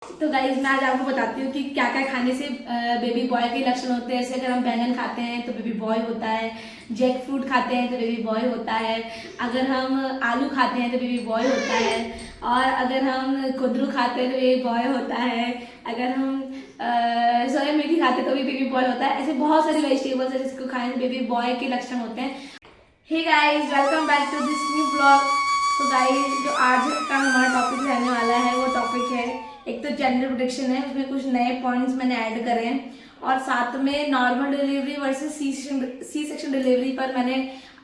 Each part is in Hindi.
तो गाइज मैं आज आपको बताती हूँ कि क्या क्या खाने से बेबी बॉय के लक्षण होते हैं। जैसे अगर हम बैंगन खाते हैं तो बेबी बॉय होता है, जैक फ्रूट खाते हैं तो बेबी बॉय होता है, अगर हम आलू खाते हैं तो बेबी बॉय होता है, और अगर हम कुंदरू खाते हैं तो बेबी बॉय होता है, अगर हम सोया मेथी खाते हैं तो भी बेबी बॉय होता है। ऐसे बहुत सारी वेजिटेबल्स है जिसको खाने से बेबी बॉय के लक्षण होते हैं। Hey guys, welcome back to this new blog. तो गाइज जो आज का हमारा टॉपिक रहने वाला है वो टॉपिक है, एक तो जेंडर प्रोटेक्शन है, उसमें कुछ नए पॉइंट्स मैंने ऐड करे हैं, और साथ में normal delivery versus C section delivery पर मैंने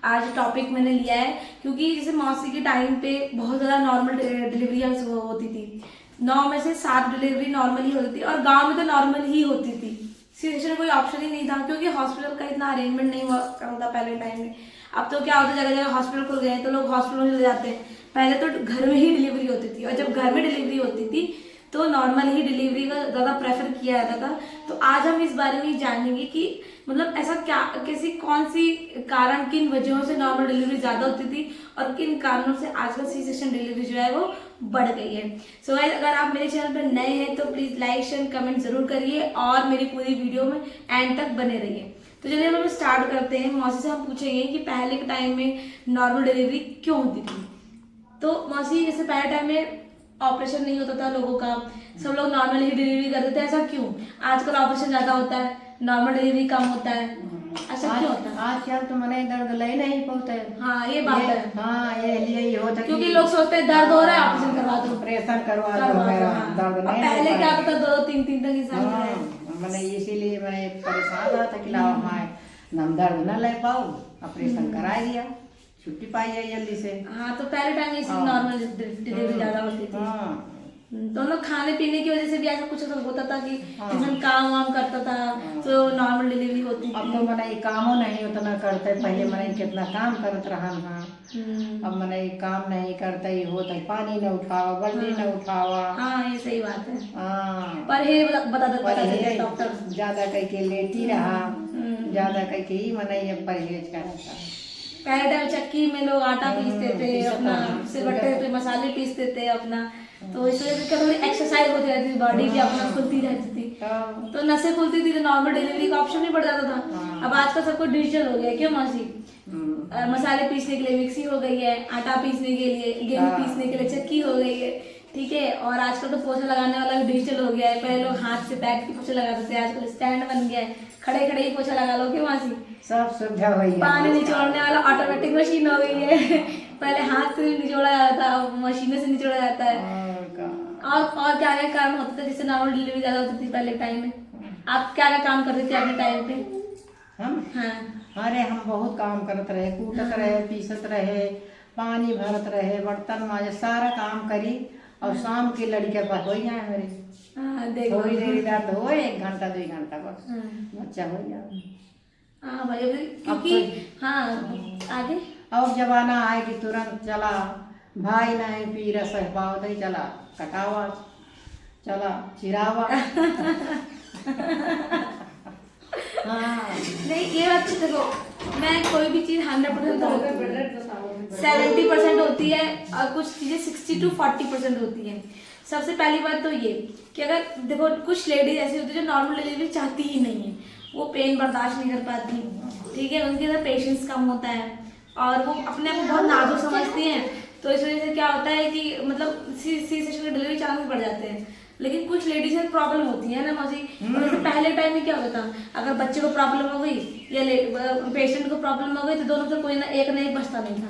आज टॉपिक मैंने लिया है। क्योंकि जैसे मौसी के टाइम पे बहुत ज़्यादा नॉर्मल डिलीवरी होती थी, 9 में से 7 डिलीवरी नॉर्मल ही होती थी, और गाँव में तो नॉर्मल ही होती थी। सी सेक्शन में कोई ऑप्शन ही नहीं था क्योंकि हॉस्पिटल का इतना अरेंजमेंट नहीं हुआ करता था पहले टाइम में। अब तो क्या होता है, जगह जगह हॉस्पिटल खुल गए हैं तो लोग हॉस्पिटल में चले जाते हैं। पहले तो घर में ही डिलीवरी होती थी, और जब घर में डिलीवरी होती थी तो नॉर्मल ही डिलीवरी का ज़्यादा प्रेफर किया जाता था। तो आज हम इस बारे में जानेंगे कि मतलब ऐसा क्या, कैसी कौन सी कारण, किन वजहों से नॉर्मल डिलीवरी ज़्यादा होती थी और किन कारणों से आजकल सी सेक्शन डिलीवरी जो है वो बढ़ गई है। सो गाइस, अगर आप मेरे चैनल पर नए हैं तो प्लीज़ लाइक शेयर कमेंट जरूर करिए और मेरी पूरी वीडियो में एंड तक बने रहिए। तो चलिए हम स्टार्ट करते हैं। मौसी से हम पूछेंगे कि पहले के टाइम में नॉर्मल डिलीवरी क्यों होती थी। तो मौसी, जैसे पहले टाइम में ऑपरेशन नहीं होता था लोगों का, सब लोग नॉर्मल ही डिलीवरी करते थे, ऐसा क्यों? आजकल ऑपरेशन ज्यादा होता है, नॉर्मल डिलीवरी कम होता है, ऐसा क्यों होता है? आजकल तो मने दर्द ले नहीं पहुंचते। हाँ ये बात है। हाँ ये लिए ही होता है क्योंकि लोग सोचते हैं दर्द हो रहा है ऑपरेशन करवा दो, ऑपरेशन करवा दो मेरा दर्द नहीं। पहले क्या होता था, 2-3 तक इंसान मैंने इसीलिए मैंने परेशान रहा था कि लाओ हमारे हम दर्द न ले पाओ, ऑपरेशन करा दिया, छुट्टी पाई है जल्दी से। हाँ, तो पहले टाइम में नॉर्मल डिलीवरी ज्यादा होती थी। तो लोग खाने पीने की वजह से भी ऐसा कुछ होता था कि इंसान काम वाम करता था तो नॉर्मल डिलीवरी होती थी। अब तो मैंने कामो नहीं उतना करते, पहले मैंने कितना काम करत रहा था। अब मैंने काम नहीं करते ही होता, पानी न उठावा, बल्टी न उठावा। हाँ ये सही बात है। हाँ पर ये बता देते डॉक्टर, ज्यादा कह के लेटी रहा, ज्यादा कह के ही मैंने ये परहेज करा था। पहले टाइम चक्की में लोग आटा पीसते थे, अपना सिलबट्टे पे मसाले पीसते थे अपना, तो इस वजह से थोड़ी एक्सरसाइज होती रहती थी, बॉडी भी अपना खुलती रहती थी, तो नसें खुलती थी, तो नॉर्मल डिलीवरी का ऑप्शन नहीं पड़ जाता था। अब आजकल सब कुछ डिजिटल हो गया, क्यों मौसी? मसाले पीसने के लिए मिक्सी हो गई है, आटा पीसने के लिए, गेहूं पीसने के लिए चक्की हो गई है, ठीक है। और आजकल तो पोछा लगाने वाला भी डिजिटल हो गया है। पहले लोग हाथ से बैठ के पोछा लगाते थे, आजकल स्टैंड बन गया है, खड़े खड़े ही पोछा लगा लो, क्यों मौसी? सब सुविधा हुई है। पानी निचोड़ने वाला ऑटोमेटिक मशीन हो गई है। पहले हाथ से निचोड़ा जाता था, अब मशीनों से निचोड़ा जाता है। और क्या क्या काम होता था जिससे नॉर्मल डिलीवरी ज्यादा होती थी पहले टाइम में? आप क्या क्या काम करते थे अपने टाइम पे? हम हाँ, अरे हम बहुत काम करत रहे, कूटत रहे, पीसत रहे, पानी भरत रहे, बर्तन माजे, सारा काम करी, और शाम के लड़के पर हो जाए मेरे। हाँ देखो, थोड़ी देर दर्द हो, 1 घंटा 2 घंटा बस बच्चा हो जाए। हाँ भाई, क्योंकि हाँ आगे अब जमाना आए कि तुरंत चला, भाई नहीं पी रस पाओ तो चला कटावा, चला चिरावा। हाँ नहीं, ये बात तो देखो, मैं कोई भी चीज 100% तो होती है, 70% होती है, और कुछ चीजें 60 to 40% होती है। सबसे पहली बात तो ये कि अगर देखो, कुछ लेडीज ऐसी होती है जो नॉर्मल डिलीवरी चाहती ही नहीं है, वो पेन बर्दाश्त नहीं कर पाती, ठीक है, उनके अंदर पेशेंस कम होता है, और वो अपने आप को बहुत नाजुक समझती हैं। तो इस वजह से क्या होता है कि मतलब सी सेक्शन की डिलीवरी चांसेस बढ़ जाते हैं। लेकिन कुछ लेडीज में प्रॉब्लम होती है ना मौसी, जैसे पहले टाइम में क्या होता था, अगर बच्चे को प्रॉब्लम हो गई या पेशेंट को प्रॉब्लम हो गई तो दोनों से कोई ना एक बचता नहीं था।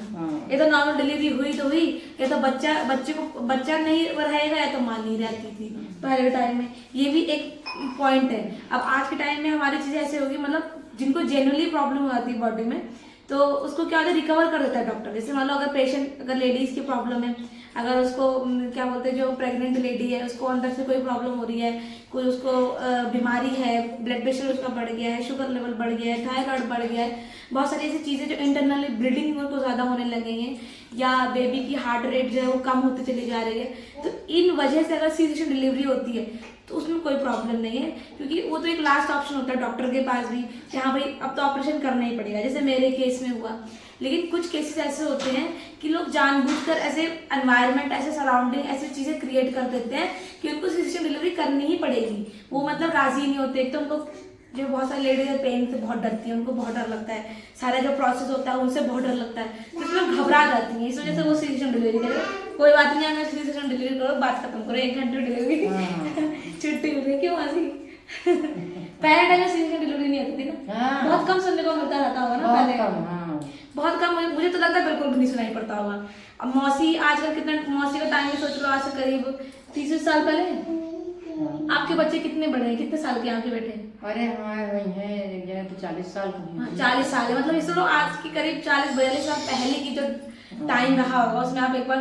ये तो नॉर्मल डिलीवरी हुई तो हुई, या तो बच्चा नहीं रहेगा, या तो मां नहीं रहती थी पहले टाइम में। ये भी एक पॉइंट है। अब आज के टाइम में हमारी चीजें ऐसे होगी, मतलब जिनको जेन्युइनली प्रॉब्लम हो जाती है बॉडी में, तो उसको क्या होता है, रिकवर कर देता है डॉक्टर। जैसे मान लो अगर लेडीज की प्रॉब्लम है, अगर उसको क्या बोलते हैं, जो प्रेग्नेंट लेडी है उसको अंदर से कोई प्रॉब्लम हो रही है, कोई उसको बीमारी है, ब्लड प्रेशर उसका बढ़ गया है, शुगर लेवल बढ़ गया है, थायराइड बढ़ गया है, बहुत सारी ऐसी चीज़ें जो इंटरनली ब्लीडिंग उनको ज़्यादा होने लग गई हैं, या बेबी की हार्ट रेट जो है वो कम होते चली जा रही है, तो इन वजह से अगर सी सेक्शन डिलीवरी होती है तो उसमें कोई प्रॉब्लम नहीं है, क्योंकि वो तो एक लास्ट ऑप्शन होता है डॉक्टर के पास भी कि हाँ भाई अब तो ऑपरेशन करना ही पड़ेगा। जैसे मेरे केस में हुआ लेकिन कुछ केसेस ऐसे होते हैं कि लोग जानबूझकर ऐसे एनवायरनमेंट, ऐसे सराउंडिंग, ऐसी चीजें क्रिएट कर देते हैं कि उनको सी सेक्शन डिलीवरी करनी ही पड़ेगी। वो मतलब राजी नहीं होते। एक तो उनको, जो बहुत सारी लेडीज है पेन से बहुत डरती है, उनको बहुत डर लगता है, सारा जो प्रोसेस होता है उनसे बहुत डर लगता है, तो लोग घबरा जाती हैं। इस वजह से वो सी सेक्शन डिलीवरी करे, कोई बात नहीं, अगर सी सेक्शन डिलीवरी करो, बात खत्म करो, 1 घंटे डिलीवरी छुट्टी मिल रही, क्यों हंसी? पहले टाइम में सी सेक्शन डिलीवरी नहीं होती थी ना, बहुत कम सुनने को मिलता रहता होगा ना पहले, बहुत कम। मुझे तो लगता है बिल्कुल भी नहीं सुनाई पड़ता होगा। अब मौसी आजकल कितना, मौसी का टाइम में सोच लो, आज से करीब 30 साल पहले। आपके बच्चे कितने बड़े हैं, कितने साल के आपके बेटे? अरे हमारे वही है तो 40 साल का 40 साल है, मतलब इसको आज की करीब 40-42 साल पहले की जो टाइम रहा होगा, उसमें आप एक बार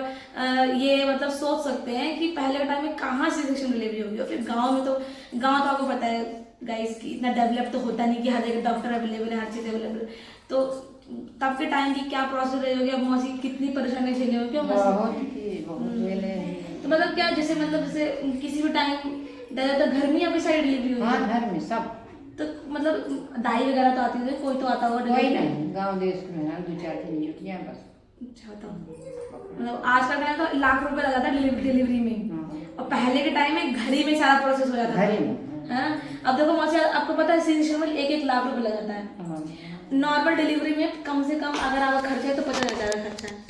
ये मतलब सोच सकते हैं कि पहले के टाइम में कहाँ सी सेक्शन डिलीवरी होगी। और फिर गाँव में तो, गाँव तो आपको पता है गाइस की इतना डेवलप तो होता नहीं कि हर जगह डॉक्टर अवेलेबल है, हर चीज़ अवेलेबल। तो तब के टाइम की क्या प्रोसेस रही होगी, अब मौसी कितनी परेशानी झेली होगी, क्यों तो मतलब क्या, जैसे मतलब जैसे किसी भी टाइम ज्यादातर घर में अपनी साइड डिलीवरी हुई? हाँ, घर में सब। तो मतलब दाई वगैरह तो आती है, कोई तो आता होगा? कोई नहीं, गांव देश में ना 2-4 दिन छुट्टियां बस। अच्छा, तो मतलब आज का टाइम तो लाख रुपए लगाता है डिलीवरी में, और पहले के टाइम में घर ही में सारा प्रोसेस हो जाता है। अब देखो मौसी, आपको पता है सी सेक्शन में 1-1 लाख रुपए लग जाता है। नॉर्मल डिलीवरी में कम से कम अगर आपका खर्चा है तो 50,000 का खर्चा है।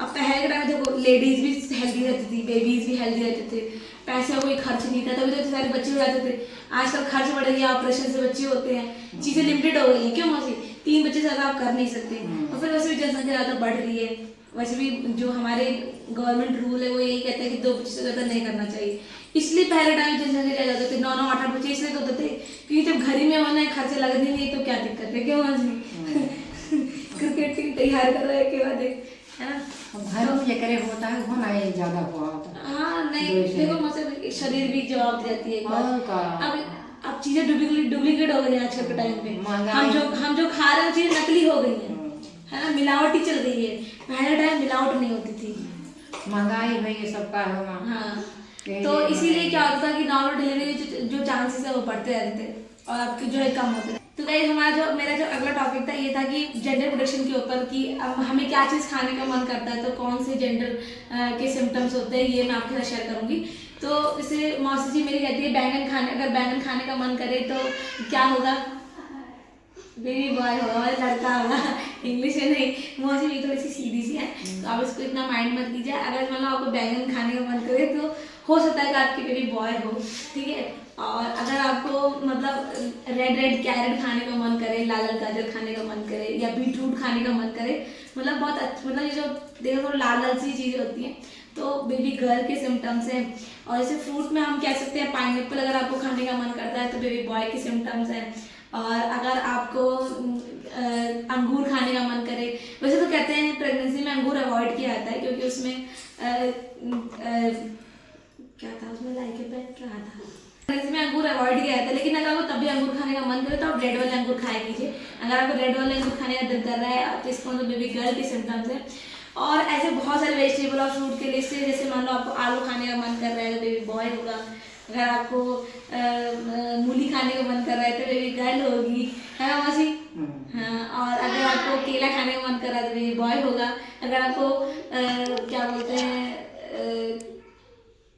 अब पहले के टाइम देखो लेडीज भी हेल्दी रहती थी, बेबीज भी हेल्दी रहते थे, पैसे का कोई खर्च नहीं था, तभी तो सारे बच्चे हो जाते थे। आजकल खर्च बढ़ गया, ऑपरेशन से बच्चे होते हैं, चीजें लिमिटेड हो गई है, क्यों मौसी? 3 बच्चे से ज्यादा आप कर नहीं सकते, और फिर वैसे भी जनसंख्या ज्यादा बढ़ रही है। वैसे भी जो हमारे गवर्नमेंट रूल है वो यही कहते हैं कि 2 बच्चे से ज्यादा नहीं करना चाहिए। इसलिए पहले टाइम जनसंख्या ज्यादा होते थे, 9-9, 8-8 बच्चे इसलिए होते थे क्योंकि जब घर ही में होना है, खर्चे लगने नहीं तो क्या दिक्कत है, क्यों मौसी? क्रिकेट टीम तैयार कर रहे हैं के बाद, है ना? घर में ये करे होता है, होना है ज्यादा हुआ होता है। हाँ नहीं, देखो मतलब शरीर भी जवाब दे जाती है। अब चीजें डुप्लीकेट हो गई है आजकल के टाइम पे। हम जो खा रहे हैं चीजें नकली हो गई है ना, मिलावटी चल गई है। पहले टाइम मिलावट नहीं होती थी, महंगाई है सबका है। हाँ, तो इसीलिए क्या होता है कि नॉर्मल डिलीवरी जो चांसेस है वो बढ़ते रहते थे और आपके जो है कम होते थे। तो गाइस मेरा जो अगला टॉपिक था ये था कि जेंडर प्रोटेक्शन के ऊपर, कि हमें क्या चीज़ खाने का मन करता है, तो कौन से जेंडर के सिम्टम्स होते हैं, ये मैं आपके साथ शेयर करूंगी। तो जैसे मौसी जी मेरी कहती है अगर बैंगन खाने का मन करे तो क्या होगा? बेबी बॉय होगा, लड़का होगा। इंग्लिश में नहीं, मौसी भी थोड़ी सी सीधी सी है, तो आप इसको इतना माइंड मत कीजिए। अगर मतलब आपको बैंगन खाने का मन करे तो हो सकता है कि आपकी बेबी बॉय हो, ठीक है। और अगर आपको मतलब रेड कैरेट खाने का मन करे, लाल गाजर खाने का मन करे, या बीटरूट खाने का मन करे, मतलब बहुत अच्छा, मतलब ये जो देखो लाल सी चीज़ें होती हैं, तो बेबी गर्ल के सिम्टम्स हैं। और जैसे फ्रूट में हम कह सकते हैं पाइनएप्पल अगर आपको खाने का मन करता है तो बेबी बॉय के सिम्टम्स हैं। और अगर आपको अंगूर खाने का मन करे, वैसे तो कहते हैं प्रेगनेंसी में अंगूर अवॉइड किया जाता है क्योंकि उसमें क्या था, उसमें लाइकेपेन रहा था, प्रेगनेंसी में अंगूर अवॉइड किया जाता है। लेकिन अगर आपको तब भी अंगूर खाने का मन करे तो आप रेड वाले अंगूर खाया कीजिए। अगर आपको रेड वाले अंगूर खाने का दिल कर रहा है तो इसको मतलब बेबी गर्ल के सिम्टम्स है। और ऐसे बहुत सारे वेजिटेबल और फ्रूट के लिस्ट है, जैसे मान लो आपको आलू खाने का मन कर रहा है तो बेबी बॉय होगा। अगर आपको मूली खाने का मन कर रहा है तो बेबी गर्ल होगी, है ना मौसी? हाँ, और अगर आपको केला खाने का मन कर रहा है तो बेबी बॉय होगा। अगर आपको क्या बोलते हैं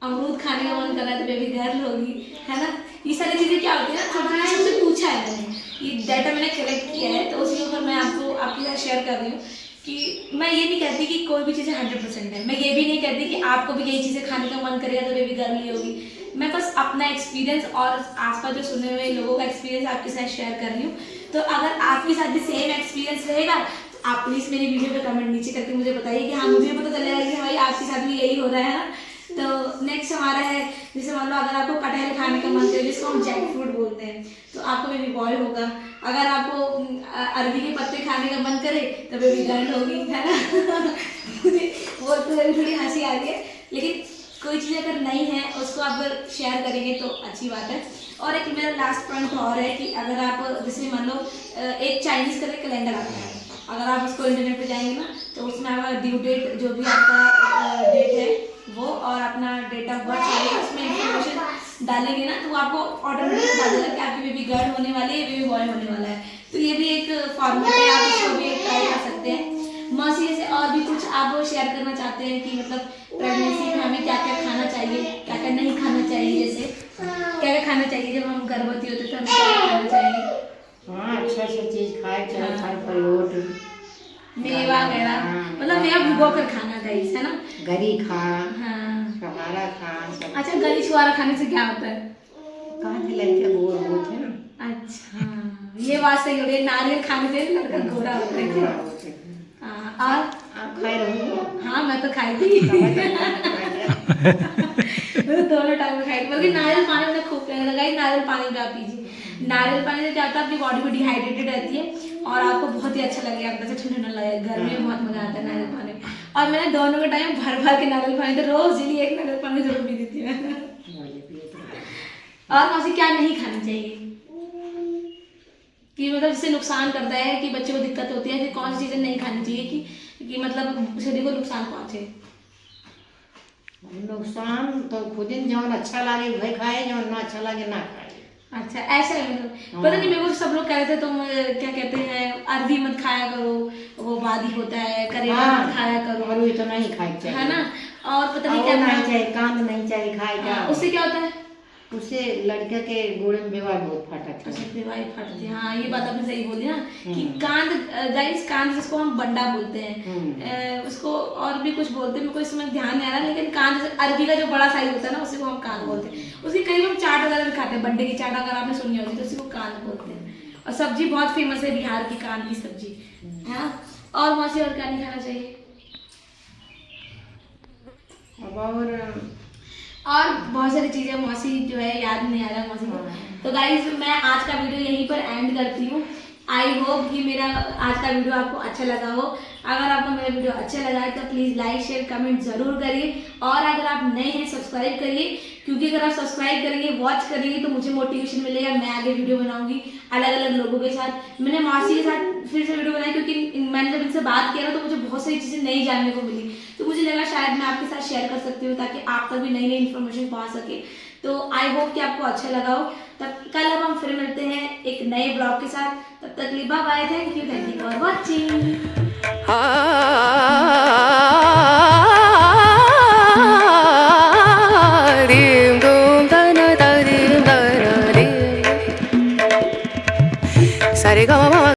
अमरूद खाने का मन कर रहा है तो बेबी गर्ल होगी, है ना? ये सारी चीज़ें क्या होती है ना, छोटे से पूछा है मैंने, ये डाटा मैंने कलेक्ट किया है, तो उसके ऊपर मैं आपके साथ शेयर कर रही हूँ कि मैं ये नहीं कहती कि कोई भी चीज़ें 100% है। मैं ये भी नहीं कहती कि आपको भी यही चीज़ें खाने का मन करेगा तो बेबी गर्ल ही होगी। मैं बस अपना एक्सपीरियंस और आसपास जो सुने हुए लोगों का एक्सपीरियंस आपके साथ शेयर कर रही हूँ। तो अगर आपके साथ भी सेम एक्सपीरियंस रहेगा तो आप प्लीज़ मेरी वीडियो पे कमेंट नीचे करके मुझे बताइए कि हाँ, मुझे पता चलेगा कि भाई आपके साथ भी यही हो रहा है ना। तो नेक्स्ट हमारा है, जैसे मान लो अगर आपको कटहल खाने का मन करे, जिसको हम जैक फ्रूट बोलते हैं, तो आपको बेबी बॉय होगा। अगर आपको अरबी के पत्ते खाने का मन करे तो बेबी गर्ल होगी, है ना? मुझे वो तो थोड़ी हंसी आ रही है, लेकिन कोई चीज़ अगर नहीं है उसको आप शेयर करेंगे तो अच्छी बात है। और एक मेरा लास्ट पॉइंट और है कि अगर आप जैसे मान लो एक चाइनीज़ का कैलेंडर आता है, अगर आप उसको इंटरनेट पे जाएंगे ना तो उसमें आपका ड्यू डेट जो भी आपका डेट है वो और अपना डेट ऑफ बर्थ है, उसमें इन्फॉर्मेशन डालेंगे ना तो वो आपको ऑटोमेटिक बता देगा कि आपकी बेबी गर्ल होने वाली है, बेबी बॉय होने वाला है। तो ये भी एक फॉर्मेट है, आप इसको भी ट्राई कर सकते हैं। करते हैं। मौसी जैसे और भी कुछ आप शेयर करना चाहते हैं कि मतलब प्रेगनेंसी में हमें क्या क्या खाना चाहिए, क्या क्या नहीं खाना चाहिए, जैसे क्या क्या खाना चाहिए जब हम गर्भवती होते तो हमें क्या क्या खाना चाहिए? हाँ, अच्छा चीज खाए, चाहे हाँ। फल फ्रूट, मेवा वगैरह, मतलब मेवा भिगो कर खाना गाइस, है ना? गरी खा, हाँ। छुहारा खा, सब अच्छा, गली छुआरा खाने से क्या होता है? कहाँ थे लड़के गोर होते हैं ना। अच्छा, ये बात सही हो गई, नारियल खाने से लड़का गोरा होता है क्या? गोरा होते हैं। हाँ, और आप खाए रहो। हाँ मैं तो खाई थी मैं तो दोनों टाइम में खाई थी, बल्कि नारियल पानी मुझे खूब प्यारा लगा। नारियल पानी भी आप पीजिए। नारियल पानी से क्या होता है, आपकी बॉडी भी डिहाइड्रेटेड रहती है और आपको बहुत ही अच्छा लगेगा, अंदर से ठंडा ठंडा लगेगा। गर्मी में बहुत मजा आता है नारियल पानी में। और मैंने दोनों के टाइम भर भर के नारियल पानी, तो रोज डेली एक नारियल पानी जरूर पी देती हूँ। और मौसी क्या नहीं खाना चाहिए कि मतलब जिससे नुकसान करता है, कि बच्चे को दिक्कत होती है, कि कौन सी चीजें नहीं खानी चाहिए कि मतलब शरीर को नुकसान पहुंचे? नुकसान तो खुद ही जौन अच्छा लगे वही खाए, जौन ना अच्छा लगे ना खाए। अच्छा, ऐसा है मतलब। पता नहीं, मेरे को सब लोग कह रहे थे तुम क्या कहते हैं, अरबी मत खाया करो, वो वादी होता है, करेला मत खाया करो, और वो तो नहीं खाए चाहिए, है ना? और पता नहीं और क्या नहीं चाहिए, कांद नहीं चाहिए खाए क्या। हाँ, उससे क्या होता है? उससे लड़के के गोड़े में बेवा बहुत फटा था। अच्छा, बेवाई फटती है। हाँ, ये बात आपने सही बोली ना कि कांद, गाइस कांद जिसको हम बंडा बोलते हैं, उसको और भी कुछ बोलते हैं, मेरे को इस समय ध्यान नहीं आ रहा, लेकिन कांद अरबी का जो बड़ा साइज होता है ना, उसी को हम कांद बोलते हैं। उसकी कई हम चाट वगैरह भी खाते हैं, बंडे की चाट अगर आपने सुनी होगी तो उसी को कांद बोलते हैं। और सब्जी बहुत फेमस है बिहार की, कांद की सब्जी, है ना? और मौसी और क्या नहीं खाना चाहिए? और बहुत सारी चीजें मौसी जो है याद नहीं आ रहा मौसी को। तो गाइज मैं आज का वीडियो यहीं पर एंड करती हूँ। आई होप कि मेरा आज का वीडियो आपको अच्छा लगा हो। अगर आपको मेरा वीडियो अच्छा लगा है तो प्लीज़ लाइक शेयर कमेंट जरूर करिए, और अगर आप नए हैं सब्सक्राइब करिए, क्योंकि अगर आप सब्सक्राइब करेंगे, वॉच करेंगे, तो मुझे मोटिवेशन मिलेगा, मैं आगे वीडियो बनाऊंगी अलग अलग लोगों के साथ। मैंने मौसी के साथ फिर से वीडियो बनाई क्योंकि मैंने जब इनसे बात किया ना तो मुझे बहुत सारी चीज़ें नई जानने को मिली, तो मुझे लगा शायद मैं आपके साथ शेयर कर सकती हूँ ताकि आप तक भी नई नई इन्फॉर्मेशन पहुँच सके। तो आई होप कि आपको अच्छा लगा हो। तब कल अब हम फिर मिलते हैं एक नए ब्लॉग के साथ, तब तक bye bye, thank you for watching.